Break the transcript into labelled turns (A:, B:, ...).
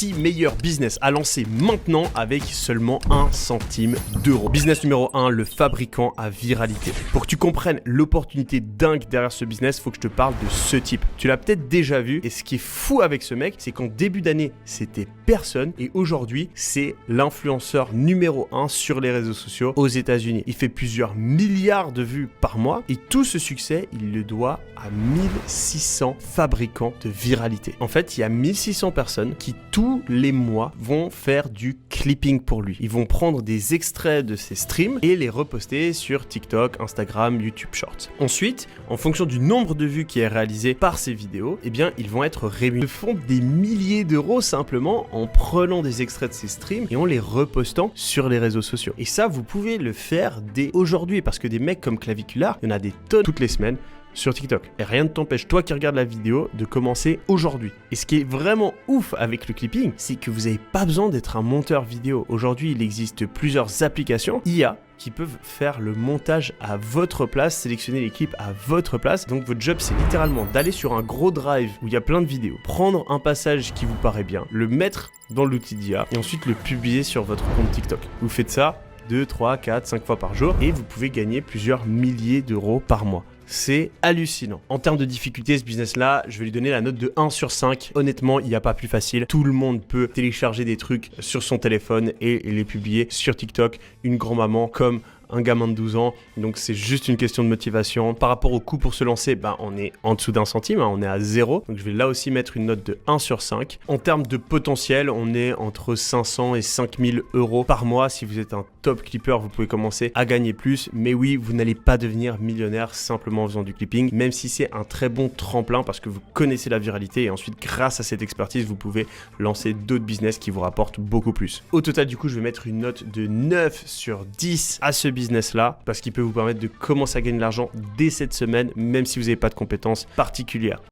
A: 6 meilleurs business à lancer maintenant avec seulement 1 centime d'euro. Business numéro 1, le fabricant à viralité. Pour que tu comprennes l'opportunité dingue derrière ce business, il faut que je te parle de ce type. Tu l'as peut-être déjà vu et ce qui est fou avec ce mec, c'est qu'en début d'année, c'était personne et aujourd'hui, c'est l'influenceur numéro 1 sur les réseaux sociaux aux États-Unis. Il fait plusieurs milliards de vues par mois et tout ce succès, il le doit à 1600 fabricants de viralité. En fait, il y a 1600 personnes qui tous les mois vont faire du clipping pour lui. Ils vont prendre des extraits de ses streams et les reposter sur TikTok, Instagram, YouTube Shorts. Ensuite, en fonction du nombre de vues qui est réalisé par ces vidéos, eh bien, ils vont être rémunérés. Ils font des milliers d'euros simplement en prenant des extraits de ces streams et en les repostant sur les réseaux sociaux. Et ça, vous pouvez le faire dès aujourd'hui parce que des mecs comme Claviculaire, il y en a des tonnes toutes les semaines sur TikTok. Et rien ne t'empêche, toi qui regardes la vidéo, de commencer aujourd'hui. Et ce qui est vraiment ouf avec le clipping, c'est que vous n'avez pas besoin d'être un monteur vidéo. Aujourd'hui, il existe plusieurs applications IA qui peuvent faire le montage à votre place, sélectionner les clips à votre place. Donc votre job, c'est littéralement d'aller sur un gros drive où il y a plein de vidéos, prendre un passage qui vous paraît bien, le mettre dans l'outil d'IA et ensuite le publier sur votre compte TikTok. Vous faites ça 2, 3, 4, 5 fois par jour et vous pouvez gagner plusieurs milliers d'euros par mois. C'est hallucinant. En termes de difficulté, ce business-là, je vais lui donner la note de 1 sur 5. Honnêtement, il n'y a pas plus facile. Tout le monde peut télécharger des trucs sur son téléphone et les publier sur TikTok. Une grand-maman comme un gamin de 12 ans, donc c'est juste une question de motivation. Par rapport au coût pour se lancer, on est en dessous d'1 centime, on est à 0. Donc je vais là aussi mettre une note de 1 sur 5. En termes de potentiel, on est entre 500 et 5000 euros par mois. Si vous êtes un top clipper, vous pouvez commencer à gagner plus. Mais oui, vous n'allez pas devenir millionnaire simplement en faisant du clipping, même si c'est un très bon tremplin parce que vous connaissez la viralité et ensuite, grâce à cette expertise, vous pouvez lancer d'autres business qui vous rapportent beaucoup plus. Au total, du coup, je vais mettre une note de 9 sur 10 à ce business-là parce qu'il peut vous permettre de commencer à gagner de l'argent dès cette semaine, même si vous n'avez pas de compétences particulières.